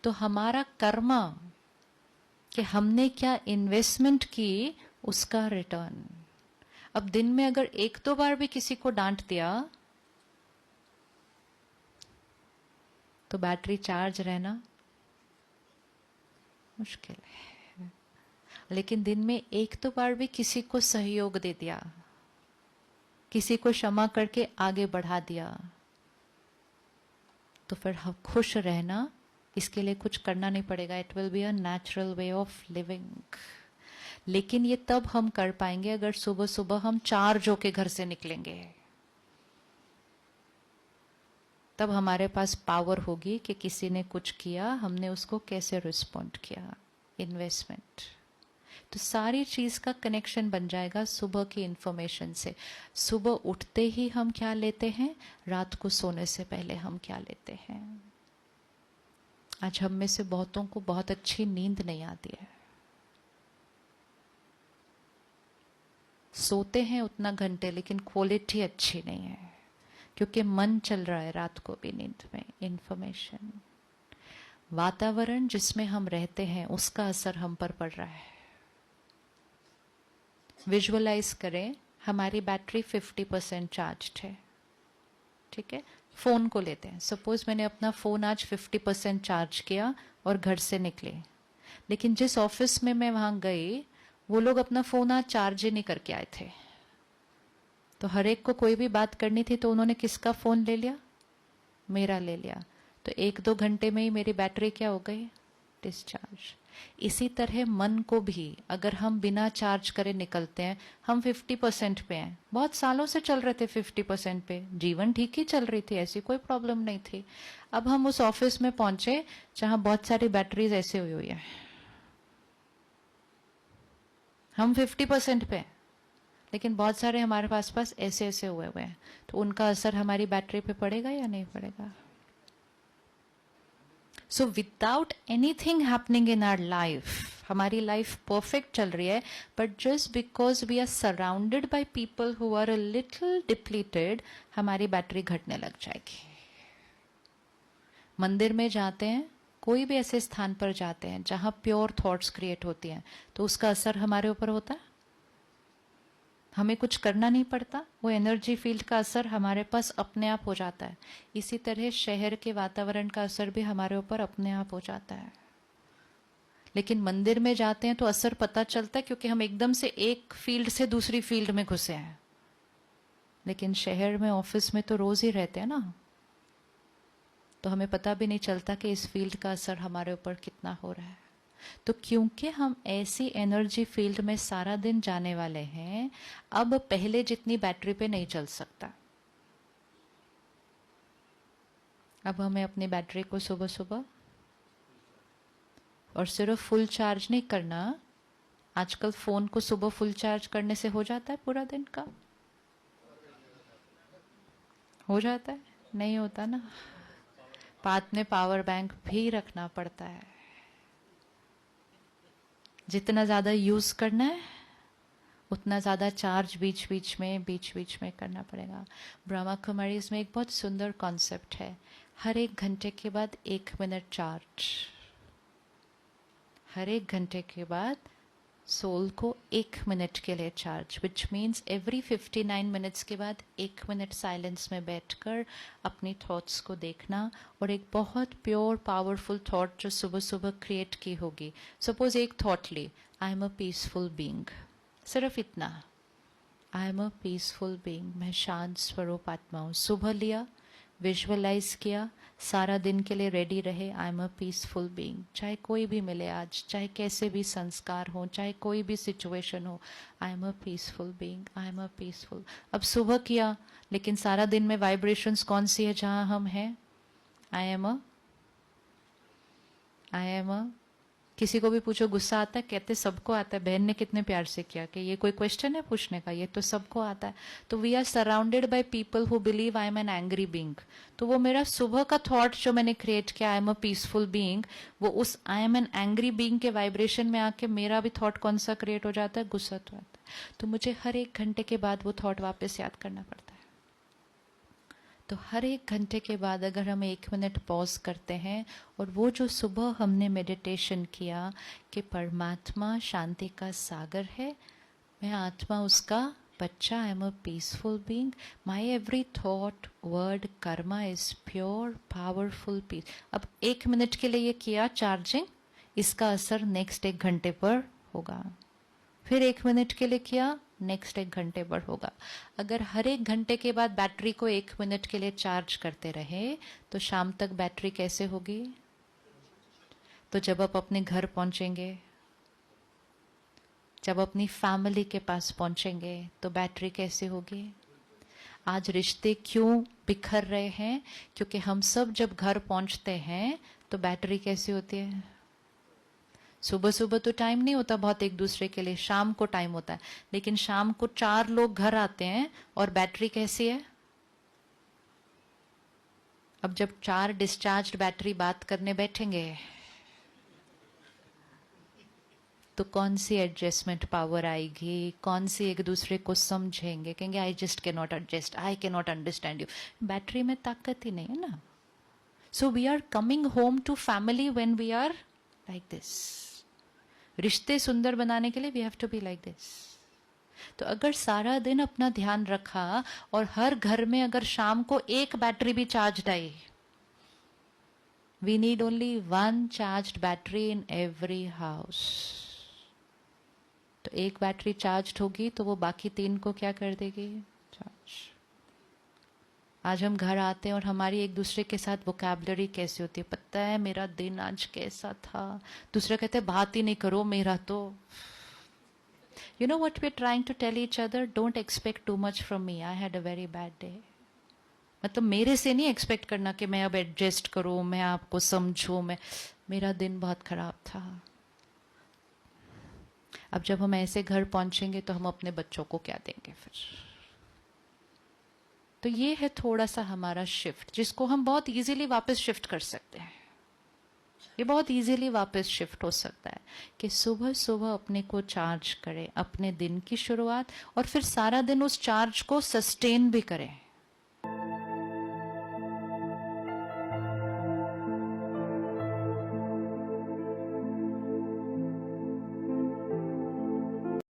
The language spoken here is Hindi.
तो हमारा कर्मा कि हमने क्या इन्वेस्टमेंट की उसका रिटर्न। अब दिन में अगर एक दो बार भी किसी को डांट दिया तो बैटरी चार्ज रहना मुश्किल है, लेकिन दिन में एक दो बार भी किसी को सहयोग दे दिया, किसी को क्षमा करके आगे बढ़ा दिया, तो फिर हम खुश रहना, इसके लिए कुछ करना नहीं पड़ेगा। It will be a natural way of living. लेकिन ये तब हम कर पाएंगे अगर सुबह सुबह हम चार्ज होके घर से निकलेंगे, तब हमारे पास पावर होगी कि किसी ने कुछ किया, हमने उसको कैसे रिस्पॉन्ड किया। इन्वेस्टमेंट, तो सारी चीज का कनेक्शन बन जाएगा सुबह की इंफॉर्मेशन से। सुबह उठते ही हम क्या लेते हैं, रात को सोने से पहले हम क्या लेते हैं। आज हम में से बहुतों को बहुत अच्छी नींद नहीं आती है, सोते हैं उतना घंटे लेकिन क्वालिटी अच्छी नहीं है, क्योंकि मन चल रहा है रात को भी नींद में। इंफॉर्मेशन, वातावरण जिसमें हम रहते हैं उसका असर हम पर पड़ रहा है। विजुअलाइज करें, हमारी बैटरी 50% चार्ज्ड है, ठीक है। फोन को लेते हैं, सपोज मैंने अपना फोन आज 50% चार्ज किया और घर से निकले, लेकिन जिस ऑफिस में मैं वहां गई वो लोग अपना फोन आज चार्ज ही नहीं करके आए थे, तो हर एक को कोई भी बात करनी थी तो उन्होंने किसका फोन ले लिया, मेरा ले लिया। तो एक दो घंटे में ही मेरी बैटरी क्या हो गई, डिस्चार्ज। इसी तरह मन को भी अगर हम बिना चार्ज करे निकलते हैं, हम 50% पे हैं, बहुत सालों से चल रहे थे 50% पे, जीवन ठीक ही चल रही थी, ऐसी कोई प्रॉब्लम नहीं थी। अब हम उस ऑफिस में पहुंचे जहां बहुत सारी बैटरीज ऐसे हुई है, हम 50% पे, लेकिन बहुत सारे हमारे पास ऐसे ऐसे हुए हुए हैं, तो उनका असर हमारी बैटरी पे पड़ेगा या नहीं पड़ेगा। So without anything happening in our life, हमारी लाइफ परफेक्ट चल रही है, but just because we are surrounded by people who are a little depleted, हमारी बैटरी घटने लग जाएगी। मंदिर में जाते हैं, कोई भी ऐसे स्थान पर जाते हैं जहां प्योर थॉट्स क्रिएट होती हैं, तो उसका असर हमारे ऊपर होता है, हमें कुछ करना नहीं पड़ता, वो एनर्जी फील्ड का असर हमारे पास अपने आप हो जाता है। इसी तरह शहर के वातावरण का असर भी हमारे ऊपर अपने आप हो जाता है। लेकिन मंदिर में जाते हैं तो असर पता चलता है, क्योंकि हम एकदम से एक फील्ड से दूसरी फील्ड में घुसे हैं। लेकिन शहर में, ऑफिस में तो रोज ही रहते हैं ना, तो हमें पता भी नहीं चलता कि इस फील्ड का असर हमारे ऊपर कितना हो रहा है। तो क्योंकि हम ऐसी एनर्जी फील्ड में सारा दिन जाने वाले हैं, अब पहले जितनी बैटरी पे नहीं चल सकता। अब हमें अपनी बैटरी को सुबह सुबह, और सिर्फ फुल चार्ज नहीं करना, आजकल फोन को सुबह फुल चार्ज करने से हो जाता है पूरा दिन का, हो जाता है, नहीं होता ना, पास में पावर बैंक भी रखना पड़ता है। जितना ज्यादा यूज करना है उतना ज्यादा चार्ज बीच बीच में करना पड़ेगा। ब्रह्मा कुमारीज में एक बहुत सुंदर कॉन्सेप्ट है, हर एक घंटे के बाद 1 मिनट चार्ज। हर एक घंटे के बाद सोल को 1 मिनट के लिए charge, which means every 59 minutes के बाद 1 मिनट साइलेंस में बैठकर अपनी थॉट्स को देखना, और एक बहुत प्योर पावरफुल थॉट जो सुबह सुबह क्रिएट की होगी। सपोज एक थॉट ली, I am a peaceful being, सिर्फ इतना, I am a peaceful being, मैं शांत स्वरूप आत्मा हूँ। सुबह लिया, विजुअलाइज किया, सारा दिन के लिए रेडी रहे, आई एम अ पीसफुल बीइंग। चाहे कोई भी मिले आज, चाहे कैसे भी संस्कार हो, चाहे कोई भी सिचुएशन हो, आई am a peaceful being, I am a peaceful. अब सुबह किया, लेकिन सारा दिन में वाइब्रेशंस कौन सी है जहां हम हैं, आई एम अ। किसी को भी पूछो गुस्सा आता है, कहते सबको आता है, बहन ने कितने प्यार से किया, कि ये कोई क्वेश्चन है पूछने का, ये तो सबको आता है। तो we are surrounded by people who believe I am an angry being, तो वो मेरा सुबह का थॉट जो मैंने क्रिएट किया, आई एम अ पीसफुल बीइंग, वो उस आई एम एन एंग्री बीइंग के वाइब्रेशन में आके मेरा भी थॉट कौन सा क्रिएट हो जाता है, गुस्सा तो आता है। तो मुझे हर 1 घंटे के बाद वो थॉट वापस याद करना पड़ता है। तो हर 1 घंटे के बाद अगर हम 1 मिनट पॉज करते हैं और वो जो सुबह हमने मेडिटेशन किया कि परमात्मा शांति का सागर है, मैं आत्मा उसका बच्चा, I am a peaceful being, my every thought word karma is pure powerful peace. अब 1 मिनट के लिए ये किया चार्जिंग, इसका असर नेक्स्ट 1 घंटे पर होगा। फिर 1 मिनट के लिए किया, नेक्स्ट 1 घंटे पर होगा। अगर हर 1 घंटे के बाद बैटरी को 1 मिनट के लिए चार्ज करते रहे तो शाम तक बैटरी कैसे होगी? तो जब आप अपने घर पहुंचेंगे, जब अपनी फैमिली के पास पहुंचेंगे तो बैटरी कैसे होगी? आज रिश्ते क्यों बिखर रहे हैं? क्योंकि हम सब जब घर पहुंचते हैं तो बैटरी कैसी होती है? सुबह सुबह तो टाइम नहीं होता बहुत एक दूसरे के लिए, शाम को टाइम होता है, लेकिन शाम को 4 लोग घर आते हैं और बैटरी कैसी है? अब जब 4 डिस्चार्ज्ड बैटरी बात करने बैठेंगे तो कौन सी एडजस्टमेंट पावर आएगी? कौन सी एक दूसरे को समझेंगे? कहेंगे I just can not adjust, I can not understand you. Battery में ताकत ही नहीं है ना। So we are coming home to family when we are like this. रिश्ते सुंदर बनाने के लिए we have to be like this. तो अगर सारा दिन अपना ध्यान रखा और हर घर में अगर शाम को 1 बैटरी भी चार्ज आई, we need only 1 charged battery in every house. तो 1 बैटरी चार्ज होगी तो वो बाकी 3 को क्या कर देगी? चार्ज। आज हम घर आते हैं और हमारी एक दूसरे के साथ वोकैबुलरी कैसी होती है? पता है मेरा दिन आज कैसा था? दूसरा कहते हैं बात ही नहीं करो, मेरा तो you know what we are trying to tell each other, don't expect too much from me, I had a very bad day. मतलब मेरे से नहीं एक्सपेक्ट करना कि मैं अब एडजस्ट करूं, मैं आपको समझूं, मेरा दिन बहुत खराब था। अब जब हम ऐसे घर पहुंचेंगे तो हम अपने बच्चों को क्या देंगे फिर? तो ये है थोड़ा सा हमारा शिफ्ट, जिसको हम बहुत इजीली वापस शिफ्ट कर सकते हैं। ये बहुत इजीली वापस शिफ्ट हो सकता है कि सुबह सुबह अपने को चार्ज करें, अपने दिन की शुरुआत, और फिर सारा दिन उस चार्ज को सस्टेन भी करें।